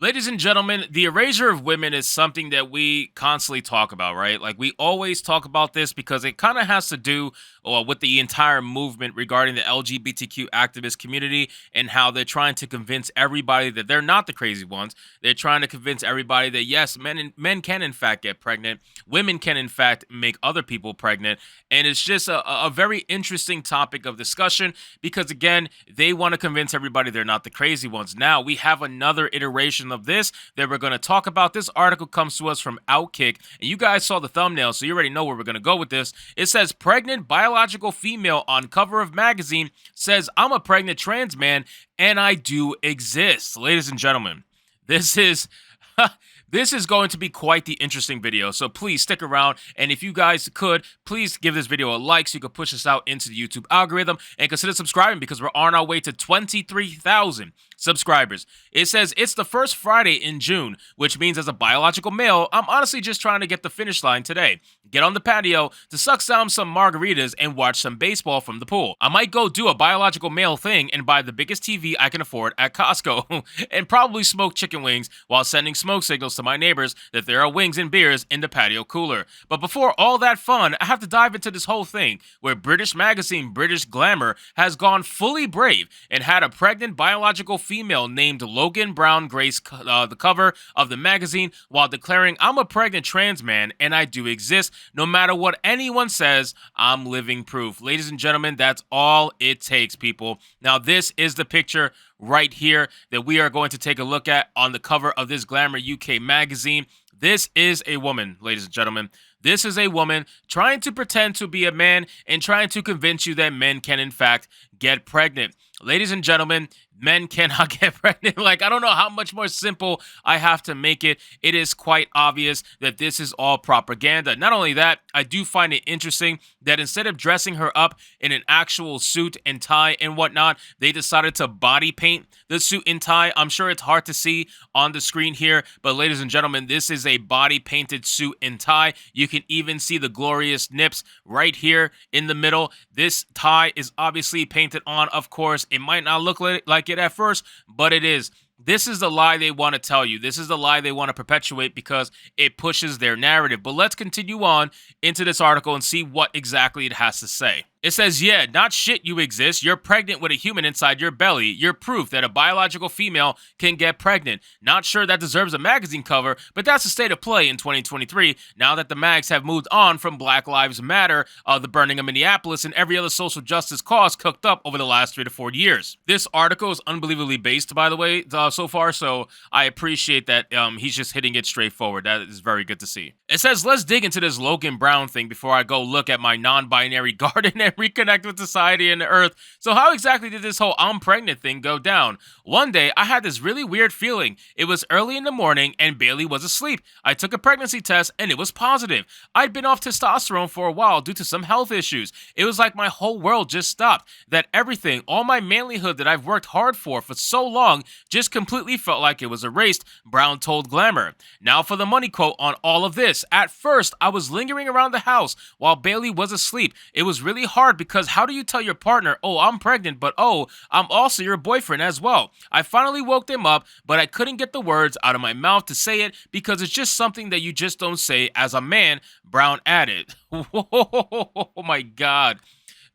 Ladies and gentlemen, the erasure of women is something that we constantly talk about, right? Like, we always talk about this because it kind of has to do with the entire movement regarding the LGBTQ activist community and how they're trying to convince everybody that they're not the crazy ones. They're trying to convince everybody that yes, men can in fact get pregnant, women can in fact make other people pregnant, and it's just a very interesting topic of discussion because again, they want to convince everybody they're not the crazy ones. Now we have another iteration of this that we're going to talk about. This article comes to us from Outkick, and you guys saw the thumbnail, so you already know where we're going to go with this. It says pregnant biological female on cover of magazine says I'm a pregnant trans man and I do exist. Ladies and gentlemen, this is this is going to be quite the interesting video, so please stick around, and if you guys could, please give this video a like so you can push us out into the YouTube algorithm, and consider subscribing because we're on our way to 23,000 subscribers. It says it's the first Friday in June, which means as a biological male, I'm honestly just trying to get the finish line today. Get on the patio to suck down some margaritas and watch some baseball from the pool. I might go do a biological male thing and buy the biggest TV I can afford at Costco and probably smoke chicken wings while sending smoke signals to my neighbors that there are wings and beers in the patio cooler. But before all that fun, I have to dive into this whole thing where British magazine British Glamour has gone fully brave and had a pregnant biological female named Logan Brown grace the cover of the magazine while declaring I'm a pregnant trans man and I do exist. No matter what anyone says, I'm living proof. Ladies and gentlemen, that's all it takes, people. Now, this is the picture right here that we are going to take a look at on the cover of this Glamour UK magazine. This is a woman, ladies and gentlemen. This is a woman trying to pretend to be a man and trying to convince you that men can, in fact, get pregnant. Ladies and gentlemen, men cannot get pregnant. Like, I don't know how much more simple I have to make it. It is quite obvious that this is all propaganda. Not only that, I do find it interesting that instead of dressing her up in an actual suit and tie and whatnot, they decided to body paint the suit and tie. I'm sure it's hard to see on the screen here, but ladies and gentlemen, this is a body painted suit and tie. You can even see the glorious nips right here in the middle. This tie is obviously painted on, of course. It might not look like it at first, but it is. This is the lie they want to tell you. This is the lie they want to perpetuate because it pushes their narrative. But let's continue on into this article and see what exactly it has to say. It says, yeah, not shit you exist. You're pregnant with a human inside your belly. You're proof that a biological female can get pregnant. Not sure that deserves a magazine cover, but that's the state of play in 2023 now that the mags have moved on from Black Lives Matter, the burning of Minneapolis, and every other social justice cause cooked up over the last 3 to 4 years. This article is unbelievably based, by the way, so far, so I appreciate that he's just hitting it straightforward. That is very good to see. It says, let's dig into this Logan Brown thing before I go look at my non-binary garden and reconnect with society and the earth. So how exactly did this whole I'm pregnant thing go down? One day, I had this really weird feeling. It was early in the morning and Bailey was asleep. I took a pregnancy test and it was positive. I'd been off testosterone for a while due to some health issues. It was like my whole world just stopped. That everything, all my manlyhood that I've worked hard for so long, just completely felt like it was erased, Brown told Glamour. Now for the money quote on all of this. At first, I was lingering around the house while Bailey was asleep. It was really hard because how do you tell your partner, oh, I'm pregnant, but oh, I'm also your boyfriend as well? I finally woke them up, but I couldn't get the words out of my mouth to say it because it's just something that you just don't say as a man, Brown added. Oh my God.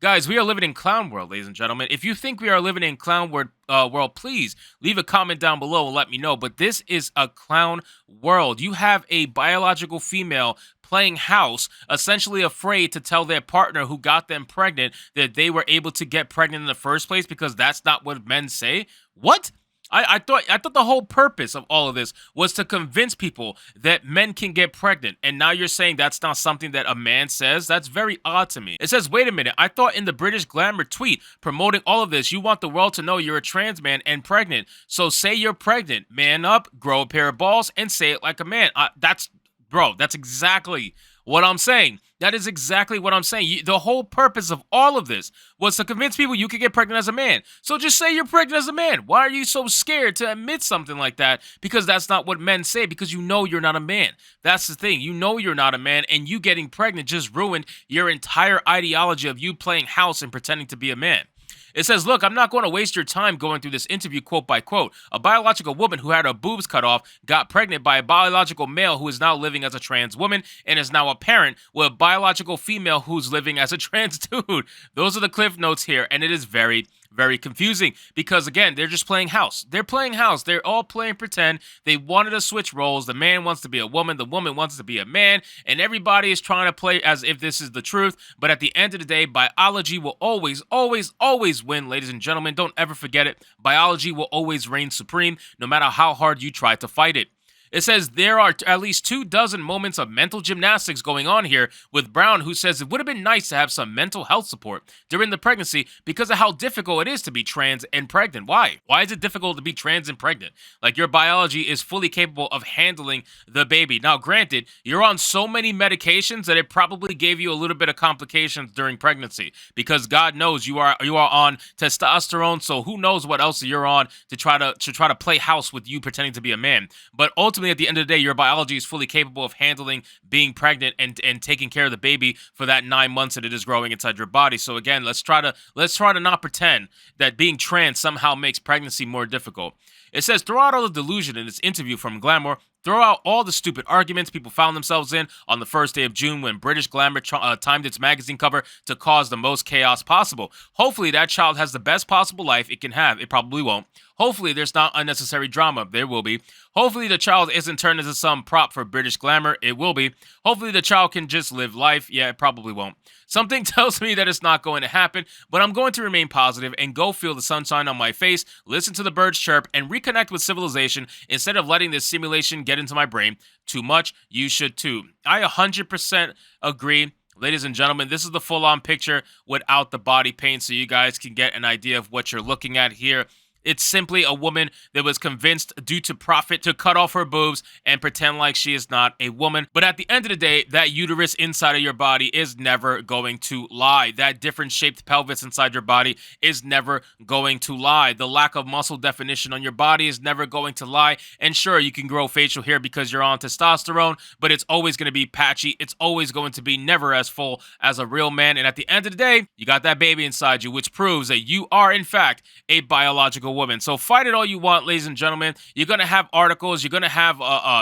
Guys, we are living in clown world, ladies and gentlemen. If you think we are living in clown world, please leave a comment down below and let me know. But this is a clown world. You have a biological female playing house, essentially afraid to tell their partner who got them pregnant that they were able to get pregnant in the first place because that's not what men say. What? I thought the whole purpose of all of this was to convince people that men can get pregnant, and now you're saying that's not something that a man says? That's very odd to me. It says, wait a minute, I thought in the British Glamour tweet promoting all of this, you want the world to know you're a trans man and pregnant. So say you're pregnant, man up, grow a pair of balls, and say it like a man. That's exactly what I'm saying. That is exactly what I'm saying. The whole purpose of all of this was to convince people you could get pregnant as a man. So just say you're pregnant as a man. Why are you so scared to admit something like that? Because that's not what men say, because you know you're not a man. That's the thing. You know you're not a man, and you getting pregnant just ruined your entire ideology of you playing house and pretending to be a man. It says, look, I'm not going to waste your time going through this interview quote by quote. A biological woman who had her boobs cut off got pregnant by a biological male who is now living as a trans woman and is now a parent with a biological female who's living as a trans dude. Those are the cliff notes here, and it is very, very confusing because, again, they're just playing house. They're playing house. They're all playing pretend. They wanted to switch roles. The man wants to be a woman. The woman wants to be a man. And everybody is trying to play as if this is the truth. But at the end of the day, biology will always, always, always win, ladies and gentlemen. Don't ever forget it. Biology will always reign supreme, no matter how hard you try to fight it. It says there are at least 24 moments of mental gymnastics going on here with Brown, who says it would have been nice to have some mental health support during the pregnancy because of how difficult it is to be trans and pregnant. Why? Why is it difficult to be trans and pregnant? Like, your biology is fully capable of handling the baby. Now, granted, you're on so many medications that it probably gave you a little bit of complications during pregnancy because God knows you are on testosterone, so who knows what else you're on to try to play house with you pretending to be a man. But ultimately, at the end of the day, your biology is fully capable of handling being pregnant and taking care of the baby for that 9 months that it is growing inside your body. So again, let's try to not pretend that being trans somehow makes pregnancy more difficult. It says, throw out all the delusion in this interview from Glamour. Throw out all the stupid arguments people found themselves in on the first day of June when British Glamour timed its magazine cover to cause the most chaos possible. Hopefully that child has the best possible life it can have. It probably won't. Hopefully there's not unnecessary drama. There will be. Hopefully the child isn't turned into some prop for British Glamour. It will be. Hopefully the child can just live life. Yeah, it probably won't. Something tells me that it's not going to happen, but I'm going to remain positive and go feel the sunshine on my face, listen to the birds chirp, and reconnect with civilization instead of letting this simulation get into my brain too much. You should too. I 100% agree. Ladies and gentlemen, this is the full-on picture without the body paint so you guys can get an idea of what you're looking at here. It's simply a woman that was convinced due to profit to cut off her boobs and pretend like she is not a woman. But at the end of the day, that uterus inside of your body is never going to lie. That different shaped pelvis inside your body is never going to lie. The lack of muscle definition on your body is never going to lie. And sure, you can grow facial hair because you're on testosterone, but it's always going to be patchy. It's always going to be never as full as a real man. And at the end of the day, you got that baby inside you, which proves that you are, in fact, a biological woman. So fight it all you want, ladies and gentlemen. You're going to have articles. You're going to have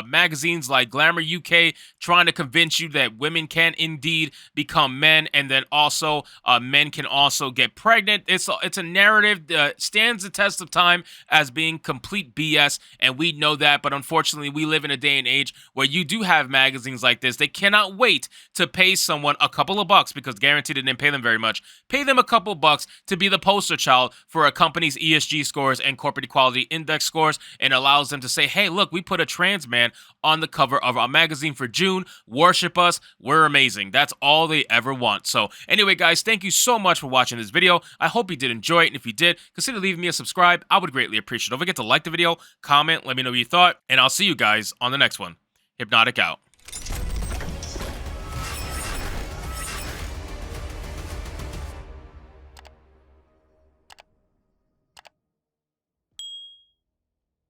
magazines like Glamour UK trying to convince you that women can indeed become men, and then also men can also get pregnant. It's a narrative that stands the test of time as being complete BS, and we know that. But unfortunately, we live in a day and age where you do have magazines like this. They cannot wait to pay someone a couple of bucks, because guaranteed they didn't pay them very much. Pay them a couple of bucks to be the poster child for a company's ESG scores and corporate equality index scores, and allows them to say, hey, look, we put a trans man on the cover of our magazine for June. Worship us. We're amazing. That's all they ever want. So anyway, guys, thank you so much for watching this video. I hope you did enjoy it, and if you did, consider leaving me a subscribe. I would greatly appreciate it. Don't forget to like the video, comment, let me know what you thought, and I'll see you guys on the next one. Hypnotic out.